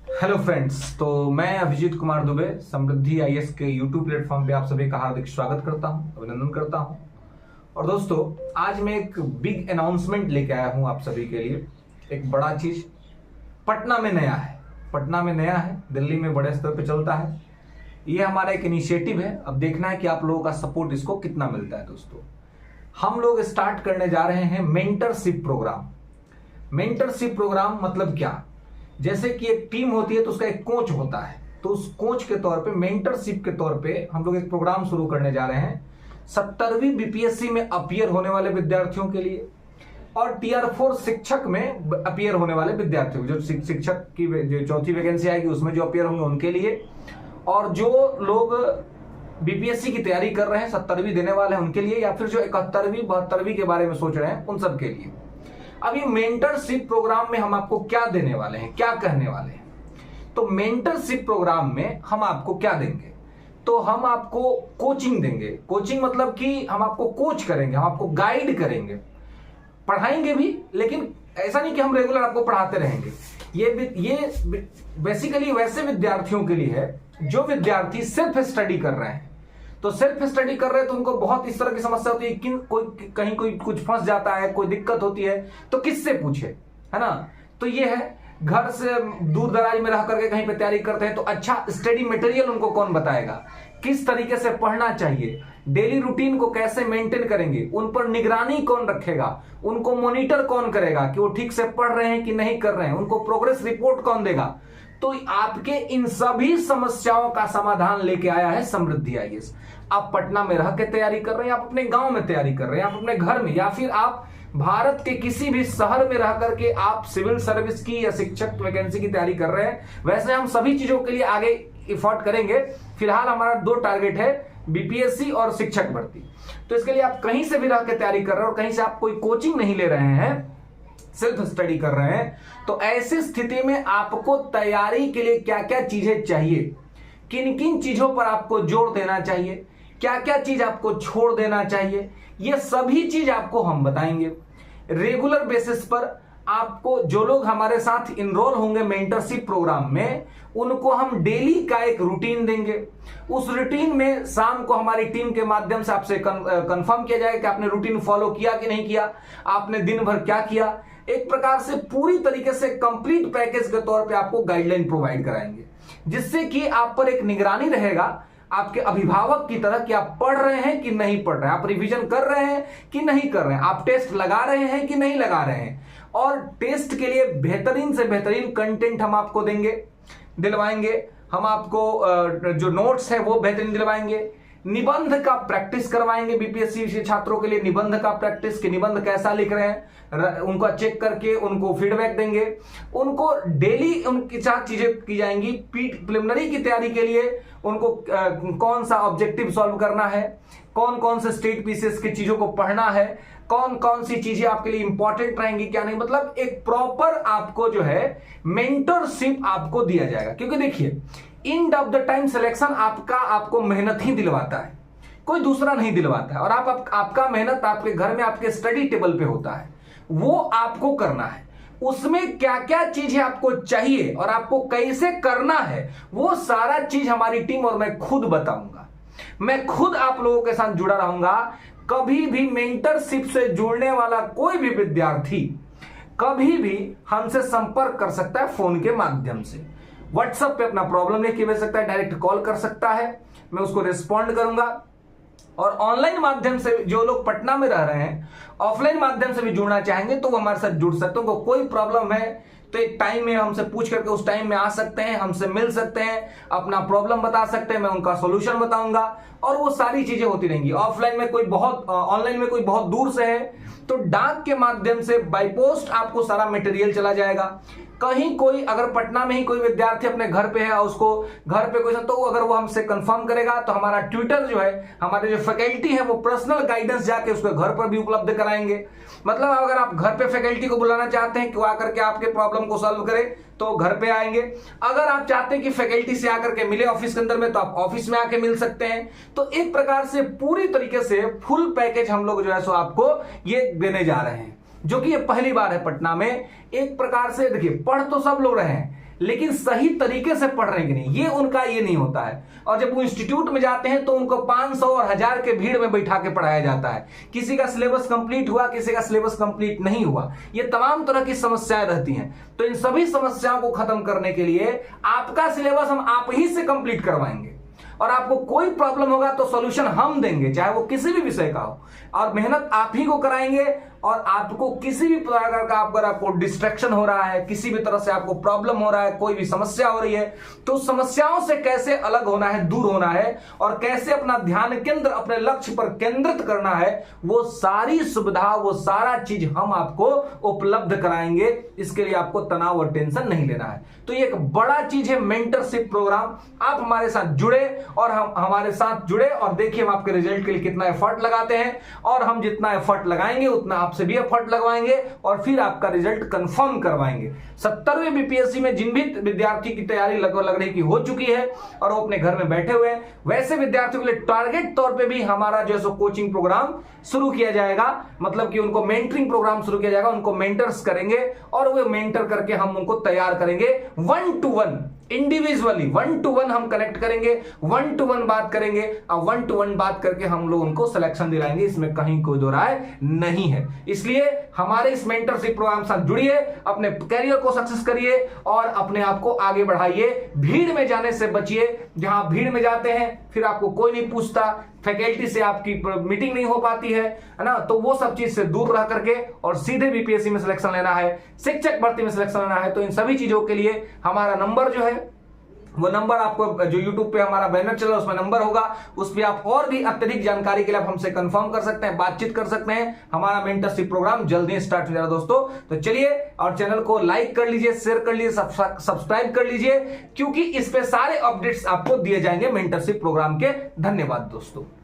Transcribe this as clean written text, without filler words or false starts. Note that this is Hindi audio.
Hello friends. तो मैं अभिजीत कुमार दुबे समृद्धि आईएएस के यूट्यूब प्लेटफॉर्म पे आप सभी का हार्दिक स्वागत करता हूं, अभिनंदन करता हूं। और दोस्तों, आज मैं एक बिग अनाउंसमेंट लेके आया हूं आप सभी के लिए। एक बड़ा चीज पटना में नया है, दिल्ली में बड़े स्तर पे चलता है। ये हमारा एक इनिशिएटिव है। अब देखना है कि आप लोगों का सपोर्ट इसको कितना मिलता है। दोस्तों, हम लोग स्टार्ट करने जा रहे हैं मेंटरशिप प्रोग्राम। मेंटरशिप प्रोग्राम मतलब क्या? जैसे कि एक टीम होती है तो उसका एक कोच होता है, तो उस कोच के तौर पे, मेंटरशिप के तौर पे हम लोग एक प्रोग्राम शुरू करने जा रहे हैं 70वीं बीपीएससी में अपीयर होने वाले विद्यार्थियों के लिए और टीआर 4 शिक्षक में अपीयर होने वाले विद्यार्थियों, जो शिक्षक की जो चौथी वैकेंसी आएगी उसमें जो अपीयर होंगे उनके लिए, और जो लोग बीपीएससी की तैयारी कर रहे हैं 70वीं देने वाले हैं उनके लिए, या फिर जो 71वीं 72वीं के बारे में सोच रहे हैं उन सब के लिए। अब ये मेंटरशिप प्रोग्राम में हम आपको क्या देने वाले हैं, क्या कहने वाले हैं? तो मेंटरशिप प्रोग्राम में हम आपको क्या देंगे? तो हम आपको कोचिंग देंगे। कोचिंग मतलब कि हम आपको कोच करेंगे, हम आपको गाइड करेंगे, पढ़ाएंगे भी, लेकिन ऐसा नहीं कि हम रेगुलर आपको पढ़ाते रहेंगे। ये बेसिकली वैसे विद्यार्थियों के लिए है जो विद्यार्थी सेल्फ स्टडी कर रहे हैं। तो सेल्फ स्टडी कर रहे हैं तो उनको बहुत इस तरह की समस्या होती है कि कहीं कोई कुछ फंस जाता है, कोई दिक्कत होती है तो किससे पूछे, है ना? तो ये है, घर से दूर दराज में रह करके कहीं पे तैयारी करते हैं तो अच्छा स्टडी मटेरियल उनको कौन बताएगा, किस तरीके से पढ़ना चाहिए, डेली रूटीन को कैसे मेंटेन करेंगे, उन पर निगरानी कौन रखेगा, उनको मॉनिटर कौन करेगा कि वो ठीक से पढ़ रहे हैं कि नहीं कर रहे हैं, उनको प्रोग्रेस रिपोर्ट कौन देगा। तो आपके इन सभी समस्याओं का समाधान लेके आया है समृद्धि आईएएस। आप पटना में रह के तैयारी कर रहे हैं, आप अपने गांव में तैयारी कर रहे हैं, आप अपने घर में, या फिर आप भारत के किसी भी शहर में रह करके आप सिविल सर्विस की या शिक्षक वैकेंसी की तैयारी कर रहे हैं। वैसे हम सभी चीजों के लिए आगे एफर्ट करेंगे। फिलहाल हमारा 2 टारगेट है, बीपीएससी और शिक्षक भर्ती। तो इसके लिए आप कहीं से भी रह के तैयारी कर रहे हैं और कहीं से आप कोई कोचिंग नहीं ले रहे हैं, सेल्फ स्टडी कर रहे हैं, तो ऐसी स्थिति में आपको तैयारी के लिए क्या क्या चीजें चाहिए, किन किन चीजों पर आपको जोर देना चाहिए, क्या क्या चीज आपको छोड़ देना चाहिए, ये सभी चीज आपको हम बताएंगे। रेगुलर बेसिस पर आपको जो लोग हमारे साथ इनरोल होंगे मेंटरशिप प्रोग्राम में, उनको हम डेली का एक रूटीन देंगे। उस रूटीन में शाम को हमारी टीम के माध्यम से आपसे कंफर्म किया जाएगा कि आपने रूटीन फॉलो किया कि नहीं किया, आपने दिन भर क्या किया। एक प्रकार से पूरी तरीके से कंप्लीट पैकेज के तौर पे आपको गाइडलाइन प्रोवाइड कराएंगे, जिससे कि आप पर एक निगरानी रहेगा आपके अभिभावक की तरह कि आप पढ़ रहे हैं कि नहीं पढ़ रहे हैं, आप रिवीजन कर रहे हैं कि नहीं कर रहे हैं, आप टेस्ट लगा रहे हैं कि नहीं लगा रहे हैं। और टेस्ट के लिए बेहतरीन से बेहतरीन कंटेंट हम आपको दिलवाएंगे। हम आपको जो नोट्स है वो बेहतरीन दिलवाएंगे। निबंध का प्रैक्टिस करवाएंगे बीपीएससी छात्रों के लिए, निबंध का प्रैक्टिस, कि निबंध कैसा लिख रहे हैं उनका चेक करके उनको फीडबैक देंगे। उनको डेली उनके साथ चीजें की जाएंगी। प्रिलिमिनरी की तैयारी के लिए उनको कौन सा ऑब्जेक्टिव सॉल्व करना है, कौन कौन से स्टेट पीसेस की चीजों को पढ़ना है, कौन कौन सी चीजें आपके लिए इंपॉर्टेंट रहेंगी, क्या नहीं, मतलब एक प्रॉपर आपको जो है मेंटरशिप आपको दिया जाएगा। क्योंकि देखिए, end of the time selection आपको मेहनत ही दिलवाता है, कोई दूसरा नहीं दिलवाता है। और आपका मेहनत आपके घर में आपके स्टडी टेबल पे होता है, वो आपको करना है। उसमें क्या क्या चीजें आपको चाहिए और आपको कैसे करना है, वो सारा चीज हमारी टीम और मैं खुद बताऊंगा। मैं खुद आप लोगों के साथ जुड़ा रहूंगा। कभी भी मेंटरशिप से जुड़ने वाला कोई भी विद्यार्थी कभी भी हमसे संपर्क कर सकता है फोन के माध्यम से। व्हाट्सएप पे अपना प्रॉब्लम लिख के भेज सकता है, डायरेक्ट कॉल कर सकता है, मैं उसको रिस्पॉन्ड करूंगा। और ऑनलाइन माध्यम से जो लोग पटना में रह रहे हैं, ऑफलाइन माध्यम से भी जुड़ना चाहेंगे तो वो हमारे साथ जुड़ सकते हैं। उनको कोई प्रॉब्लम है तो एक टाइम में हमसे पूछ करके उस टाइम में आ सकते हैं, हमसे मिल सकते हैं, अपना प्रॉब्लम बता सकते हैं, मैं उनका सॉल्यूशन बताऊंगा और वो सारी चीजें होती रहेंगी। ऑनलाइन में कोई बहुत दूर से है तो डाक के माध्यम से बाय पोस्ट आपको सारा मटेरियल चला जाएगा। कहीं कोई अगर पटना में ही कोई विद्यार्थी अपने घर पे है और उसको घर पे कोई, तो अगर वो हमसे कंफर्म करेगा तो हमारा ट्विटर जो है, हमारे जो फैकल्टी है वो पर्सनल गाइडेंस जाके उसके घर पर भी उपलब्ध कराएंगे। मतलब अगर आप घर पे फैकल्टी को बुलाना चाहते हैं कि वो आकर के आपके प्रॉब्लम को सॉल्व करे तो घर पे आएंगे। अगर आप चाहते हैं कि फैकल्टी से आकर के मिले ऑफिस के अंदर में, तो आप ऑफिस में आके मिल सकते हैं। तो एक प्रकार से पूरी तरीके से फुल पैकेज हम लोग जो है सो आपको ये देने जा रहे हैं, जो कि ये पहली बार है पटना में। एक प्रकार से देखिए, पढ़ तो सब लोग रहे हैं लेकिन सही तरीके से पढ़ रहे कि नहीं, ये उनका ये नहीं होता है। और जब वो इंस्टीट्यूट में जाते हैं तो उनको 500 और 1000 के भीड़ में बैठा के पढ़ाया जाता है। किसी का सिलेबस कंप्लीट हुआ, किसी का सिलेबस कंप्लीट नहीं हुआ, ये तमाम तरह की समस्याएं रहती हैं। तो इन सभी समस्याओं को खत्म करने के लिए आपका सिलेबस हम आप ही से कंप्लीट करवाएंगे, और आपको कोई प्रॉब्लम होगा तो सॉल्यूशन हम देंगे, चाहे वो किसी भी विषय का हो, और मेहनत आप ही को कराएंगे। और आपको किसी भी प्रकार का अगर आपको डिस्ट्रैक्शन हो रहा है, किसी भी तरह से आपको प्रॉब्लम हो रहा है, कोई भी समस्या हो रही है, तो समस्याओं से कैसे अलग होना है, दूर होना है, और कैसे अपना ध्यान केंद्र अपने लक्ष्य पर केंद्रित करना है, वो सारी सुविधा, वो सारा चीज हम आपको उपलब्ध कराएंगे। इसके लिए आपको तनाव और टेंशन नहीं लेना है। तो ये एक बड़ा चीज है मेंटरशिप प्रोग्राम। आप हमारे साथ जुड़े और हम हमारे साथ जुड़े और देखिए हम आपके रिजल्ट के लिए कितना एफर्ट लगाते हैं, और हम जितना एफर्ट लगाएंगे उतना आपसे भी एफर्ट लगवाएंगे और फिर आपका रिजल्ट कंफर्म करवाएंगे। 70वें बीपीएससी में जिन भी विद्यार्थी की तैयारी लग रही की हो चुकी है और वो अपने घर में बैठे हुए हैं, वैसे विद्यार्थियों के लिए टारगेट तौर पे भी हमारा जो है कोचिंग प्रोग्राम शुरू किया जाएगा। मतलब कि उनको मेंटरिंग प्रोग्राम शुरू किया जाएगा, उनको मेंटर्स करेंगे और वो मेंटर करके हम उनको तैयार करेंगे 1 to 1 इंडिविजुअली। 1 to 1 हम कनेक्ट करेंगे, 1 to 1 बात करेंगे, और 1 to 1 बात करके हम लोग उनको सिलेक्शन दिलाएंगे। इसमें कहीं कोई दो राय नहीं है। इसलिए हमारे इस मेंटरशिप प्रोग्राम से जुड़िए, अपने करियर को सक्सेस करिए और अपने आप को आगे बढ़ाइए। भीड़ में जाने से बचिए। जहां भीड़ में जाते हैं फिर आपको कोई नहीं पूछता, फैकल्टी से आपकी मीटिंग नहीं हो पाती है ना, तो वो सब चीज से दूर रह करके और सीधे बीपीएससी में सिलेक्शन लेना है, शिक्षक भर्ती में सिलेक्शन लेना है। तो इन सभी चीजों के लिए हमारा नंबर जो है, वो नंबर आपको जो YouTube पे हमारा बैनर चल रहा है उसमें नंबर होगा, उस पर आप और भी अत्यधिक जानकारी के लिए आप हमसे कंफर्म कर सकते हैं, बातचीत कर सकते हैं। हमारा मेंटरशिप प्रोग्राम जल्दी स्टार्ट हो जाएगा दोस्तों। तो चलिए, और चैनल को लाइक कर लीजिए, शेयर कर लीजिए, सब्सक्राइब कर लीजिए, क्योंकि इस पे सारे अपडेट्स आपको दिए जाएंगे मेंटरशिप प्रोग्राम के। धन्यवाद दोस्तों।